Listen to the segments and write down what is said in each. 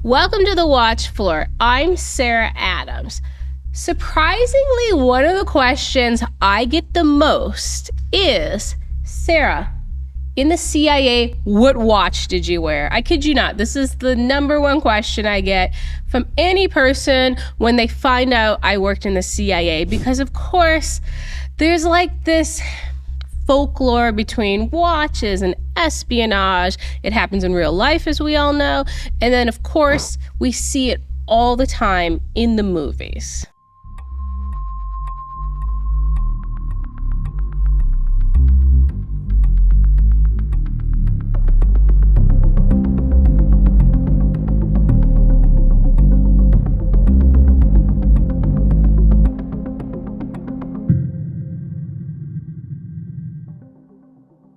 Welcome to the Watch Floor. I'm Sarah Adams. Surprisingly, one of the questions I get the most is, Sarah, in the CIA, what watch did you wear? I kid you not. This is the number one question I get from any person when they find out I worked in the CIA, because of course, there's like this folklore between watches and espionage. It happens in real life, as we all know. And then, of course, we see it all the time in the movies.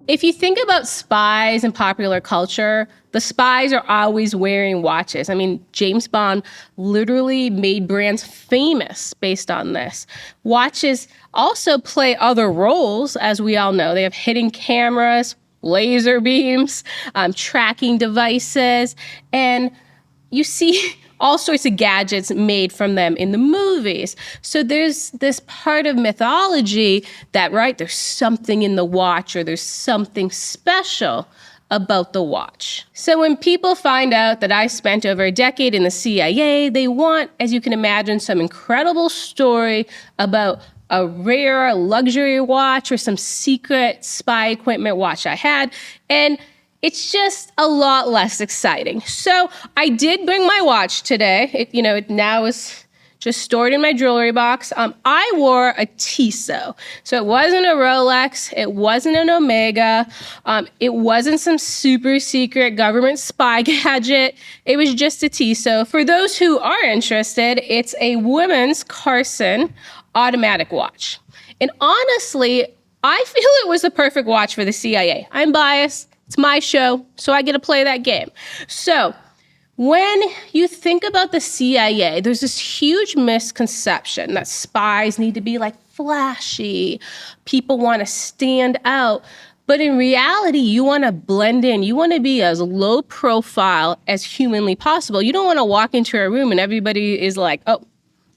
If you think about spies in popular culture, the spies are always wearing watches. I mean, James Bond literally made brands famous based on this. Watches also play other roles, as we all know. They have hidden cameras, laser beams, tracking devices, and you see all sorts of gadgets made from them in the movies. So there's this part of mythology that, right, there's something in the watch or there's something special about the watch. So when people find out that I spent over a decade in the CIA, they want, as you can imagine, some incredible story about a rare luxury watch or some secret spy equipment watch I had. And it's just a lot less exciting. So I did bring my watch today. It now is just stored in my jewelry box. I wore a Tissot. So it wasn't a Rolex. It wasn't an Omega. It wasn't some super secret government spy gadget. It was just a Tissot. For those who are interested, it's a women's Carson automatic watch. And honestly, I feel it was the perfect watch for the CIA. I'm biased. It's my show, so I get to play that game. So when you think about the CIA, there's this huge misconception that spies need to be like flashy. People want to stand out. But in reality, you want to blend in. You want to be as low profile as humanly possible. You don't want to walk into a room and everybody is like, oh,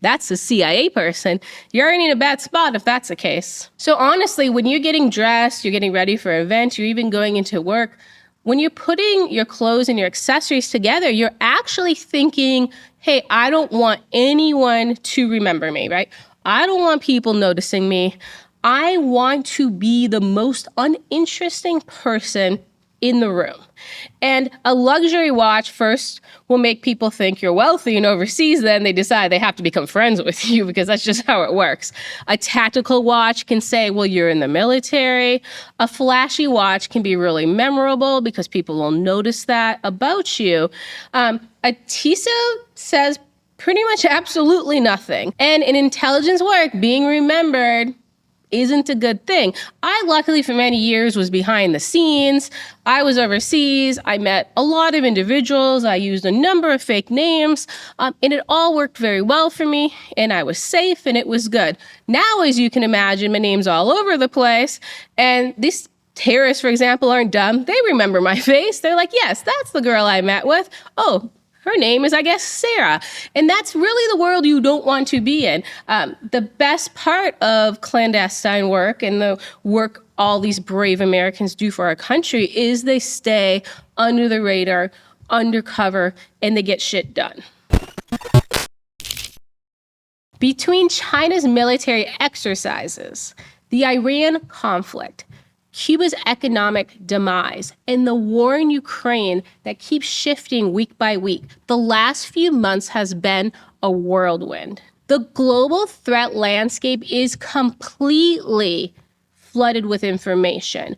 that's a CIA person. You're already in a bad spot if that's the case. So honestly, when you're getting dressed, you're getting ready for an event, you're even going into work, when you're putting your clothes and your accessories together, you're actually thinking, hey, I don't want anyone to remember me, right? I don't want people noticing me. I want to be the most uninteresting person in the room. And a luxury watch first will make people think you're wealthy, and overseas then they decide they have to become friends with you because that's just how it works. A tactical watch can say, well, you're in the military. A flashy watch can be really memorable because people will notice that about you. A Tissot says pretty much absolutely nothing. And in intelligence work, being remembered isn't a good thing. I luckily for many years was behind the scenes. I was overseas. I met a lot of individuals. I used a number of fake names, and it all worked very well for me, and I was safe and it was good. Now, as you can imagine, my name's all over the place, and these terrorists, for example, aren't dumb. They remember my face. They're like, yes, that's the girl I met with. Oh, her name is, I guess, Sarah. And that's really the world you don't want to be in. The best part of clandestine work and the work all these brave Americans do for our country is they stay under the radar, undercover, and they get shit done. Between China's military exercises, the Iran conflict, Cuba's economic demise, and the war in Ukraine that keeps shifting week by week, the last few months has been a whirlwind. The global threat landscape is completely flooded with information.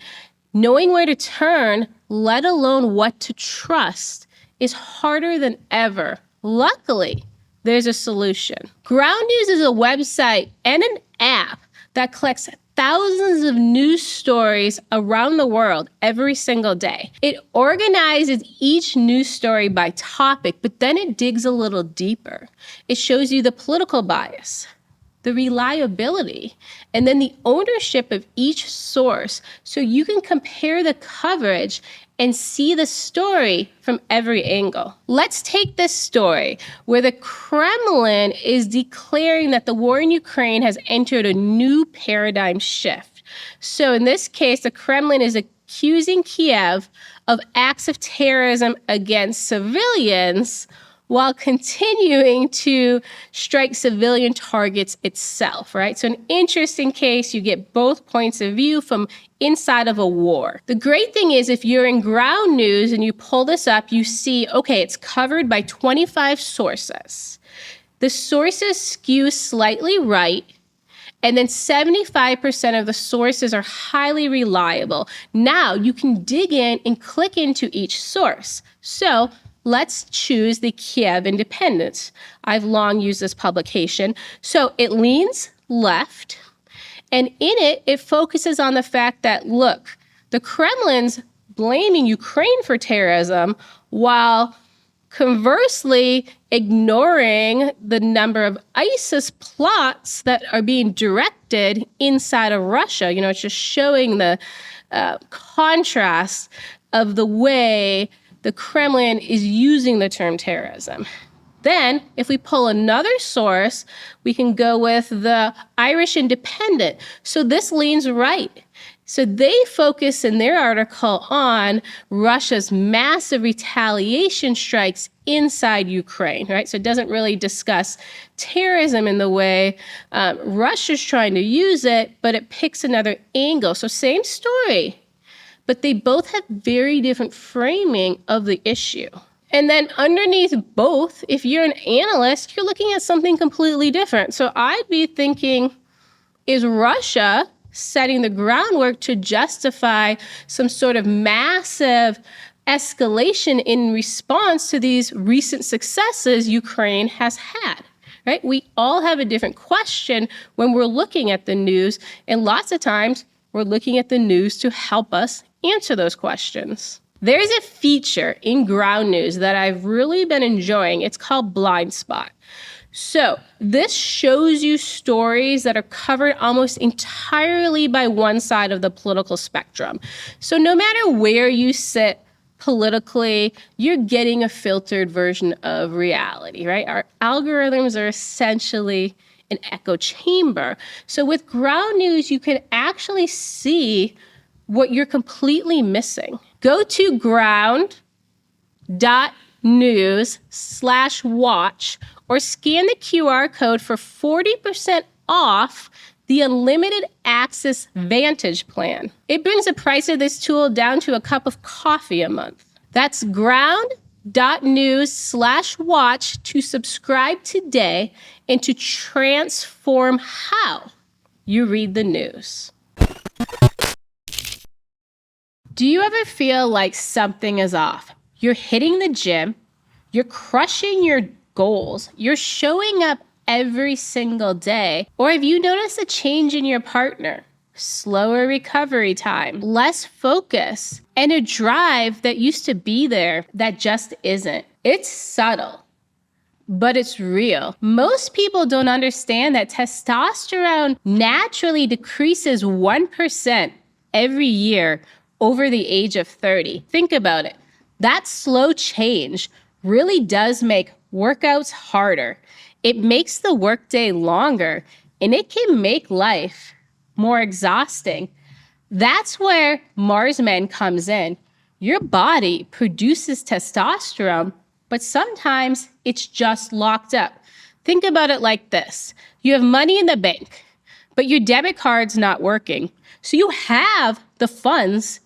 Knowing where to turn, let alone what to trust, is harder than ever. Luckily, there's a solution. Ground News is a website and an app that collects thousands of news stories around the world every single day. It organizes each news story by topic, but then it digs a little deeper. It shows you the political bias, the reliability, and then the ownership of each source so you can compare the coverage and see the story from every angle. Let's take this story where the Kremlin is declaring that the war in Ukraine has entered a new paradigm shift. So in this case, the Kremlin is accusing Kiev of acts of terrorism against civilians while continuing to strike civilian targets itself, right? So an interesting case, you get both points of view from inside of a war. The great thing is if you're in ground news and you pull this up, you see, okay, it's covered by 25 sources. The sources skew slightly right, and then 75% of the sources are highly reliable. Now you can dig in and click into each source. So let's choose the Kiev Independent. I've long used this publication. So it leans left, and in it, it focuses on the fact that, look, the Kremlin's blaming Ukraine for terrorism while conversely ignoring the number of ISIS plots that are being directed inside of Russia. You know, it's just showing the contrast of the way the Kremlin is using the term terrorism. Then, if we pull another source, we can go with the Irish Independent. So this leans right. So they focus in their article on Russia's massive retaliation strikes inside Ukraine, right? So it doesn't really discuss terrorism in the way Russia's trying to use it, but it picks another angle. So same story, but they both have very different framing of the issue. And then underneath both, if you're an analyst, you're looking at something completely different. So I'd be thinking, is Russia setting the groundwork to justify some sort of massive escalation in response to these recent successes Ukraine has had, right? We all have a different question when we're looking at the news, and lots of times we're looking at the news to help us answer those questions. There's a feature in ground news that I've really been enjoying. It's called Blind Spot. So this shows you stories that are covered almost entirely by one side of the political spectrum. So no matter where you sit politically, you're getting a filtered version of reality, right? Our algorithms are essentially an echo chamber. So with ground news, you can actually see what you're completely missing. Go to ground.news/watch or scan the QR code for 40% off the unlimited access Vantage plan. It brings the price of this tool down to a cup of coffee a month. That's ground.news/watch to subscribe today and to transform how you read the news. Do you ever feel like something is off? You're hitting the gym, you're crushing your goals, you're showing up every single day, or have you noticed a change in your partner? Slower recovery time, less focus, and a drive that used to be there that just isn't. It's subtle, but it's real. Most people don't understand that testosterone naturally decreases 1% every year over the age of 30. Think about it. That slow change really does make workouts harder. It makes the workday longer, and it can make life more exhausting. That's where Mars Men comes in. Your body produces testosterone, but sometimes it's just locked up. Think about it like this. You have money in the bank, but your debit card's not working. So you have the funds,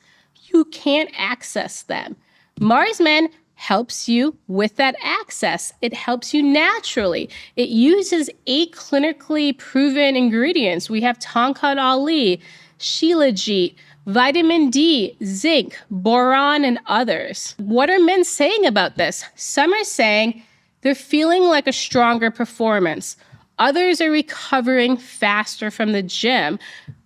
you can't access them. Mars Men helps you with that access. It helps you naturally. It uses 8 clinically proven ingredients. We have Tongkat Ali, Shilajit, vitamin D, zinc, boron, and others. What are men saying about this? Some are saying they're feeling like a stronger performance. Others are recovering faster from the gym.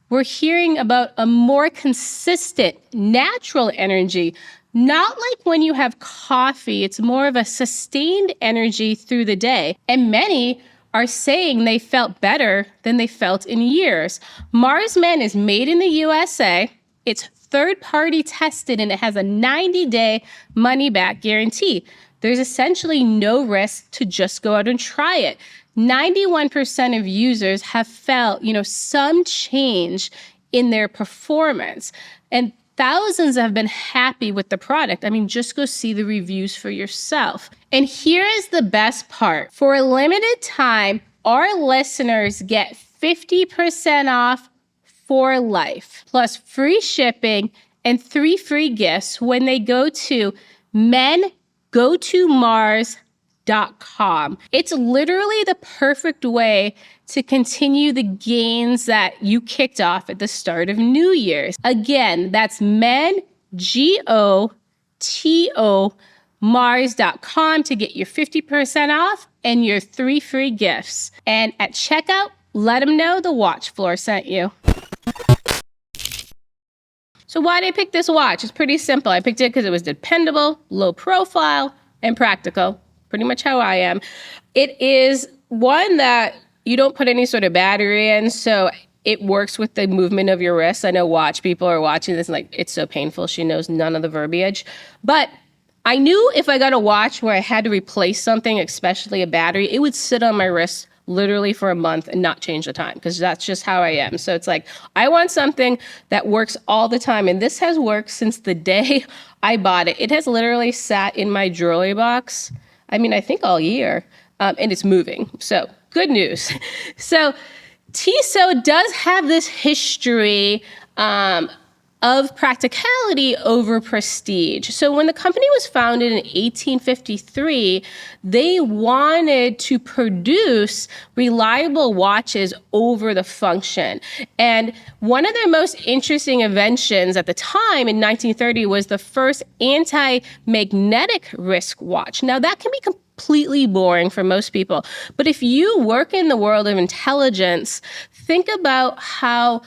We're hearing about a more consistent, natural energy. Not like when you have coffee, it's more of a sustained energy through the day. And many are saying they felt better than they felt in years. Mars Men is made in the USA. It's third-party tested, and it has a 90-day money-back guarantee. There's essentially no risk to just go out and try it. 91% of users have felt, some change in their performance, and thousands have been happy with the product. I mean, just go see the reviews for yourself. And here is the best part. For a limited time, our listeners get 50% off for life, plus free shipping and 3 free gifts when they go to mengotomars.com. It's literally the perfect way to continue the gains that you kicked off at the start of New Year's. Again, that's Mars.com to get your 50% off and your 3 free gifts. And at checkout, let them know the Watch Floor sent you. So why did I pick this watch? It's pretty simple. I picked it because it was dependable, low profile, and practical. Pretty much how I am. It is one that you don't put any sort of battery in, so it works with the movement of your wrist. I know watch people are watching this and like, it's so painful. She knows none of the verbiage. But I knew if I got a watch where I had to replace something, especially a battery, it would sit on my wrist literally for a month and not change the time, because that's just how I am. So it's like, I want something that works all the time. And this has worked since the day I bought it. It has literally sat in my jewelry box, I think all year, and it's moving. So good news. So Tissot does have this history of practicality over prestige. So when the company was founded in 1853, they wanted to produce reliable watches over the function. And one of their most interesting inventions at the time in 1930 was the first anti-magnetic wrist watch. Now that can be completely boring for most people, but if you work in the world of intelligence, think about how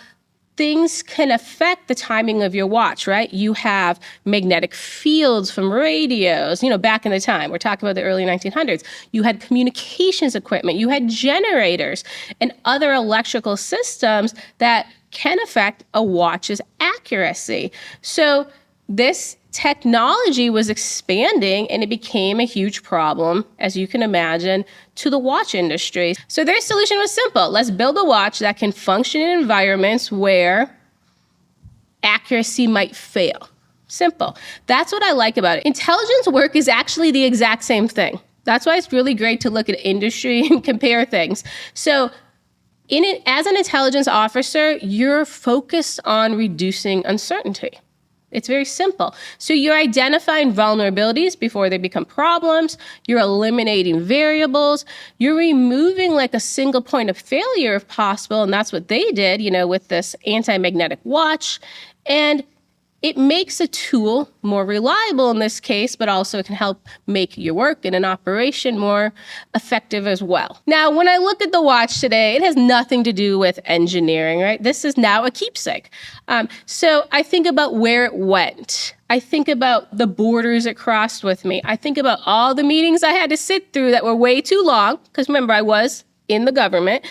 things can affect the timing of your watch, right? You have magnetic fields from radios, back in the time. We're talking about the early 1900s. You had communications equipment, you had generators and other electrical systems that can affect a watch's accuracy. So this technology was expanding and it became a huge problem, as you can imagine, to the watch industry. So their solution was simple. Let's build a watch that can function in environments where accuracy might fail. Simple. That's what I like about it. Intelligence work is actually the exact same thing. That's why it's really great to look at industry and compare things. So as an intelligence officer, you're focused on reducing uncertainty. It's very simple. So you're identifying vulnerabilities before they become problems. You're eliminating variables. You're removing like a single point of failure if possible. And that's what they did, with this anti-magnetic watch. And it makes a tool more reliable in this case, but also it can help make your work in an operation more effective as well. Now, when I look at the watch today, it has nothing to do with engineering, right? This is now a keepsake. So I think about where it went. I think about the borders it crossed with me. I think about all the meetings I had to sit through that were way too long, because remember, I was in the government.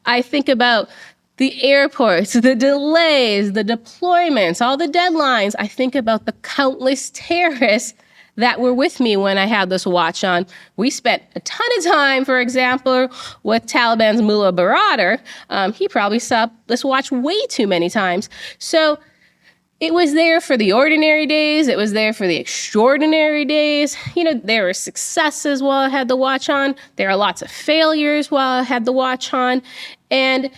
I think about the airports, the delays, the deployments, all the deadlines. I think about the countless terrorists that were with me when I had this watch on. We spent a ton of time, for example, with Taliban's Mullah Baradar. He probably saw this watch way too many times. So it was there for the ordinary days. It was there for the extraordinary days. There were successes while I had the watch on. There are lots of failures while I had the watch on. And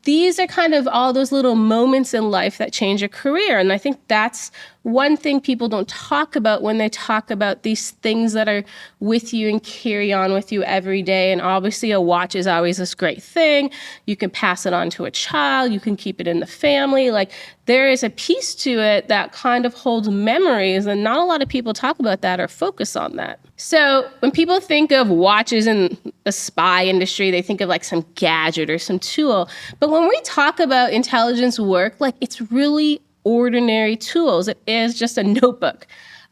these are kind of all those little moments in life that change a career. And I think that's one thing people don't talk about when they talk about these things that are with you and carry on with you every day. And obviously a watch is always this great thing. You can pass it on to a child. You can keep it in the family. Like, there is a piece to it that kind of holds memories, and not a lot of people talk about that or focus on that. So when people think of watches in the spy industry, they think of like some gadget or some tool. But when we talk about intelligence work, like, it's really ordinary tools. It is just a notebook,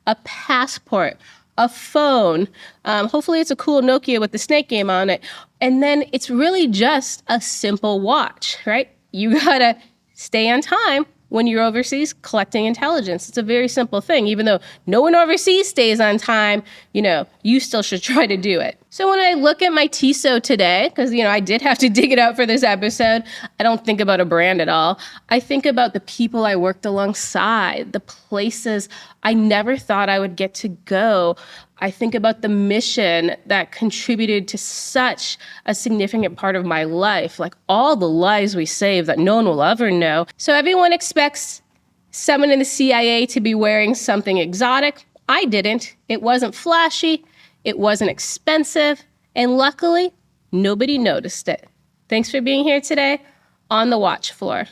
a passport, a phone. Hopefully it's a cool Nokia with the snake game on it. And then it's really just a simple watch, right? You gotta stay on time when you're overseas collecting intelligence. It's a very simple thing. Even though no one overseas stays on time, you still should try to do it. So when I look at my Tissot today, because, I did have to dig it out for this episode, I don't think about a brand at all. I think about the people I worked alongside, the places I never thought I would get to go. I think about the mission that contributed to such a significant part of my life, like all the lives we saved that no one will ever know. So everyone expects someone in the CIA to be wearing something exotic. I didn't. It wasn't flashy. It wasn't expensive. And luckily, nobody noticed it. Thanks for being here today on The Watch Floor.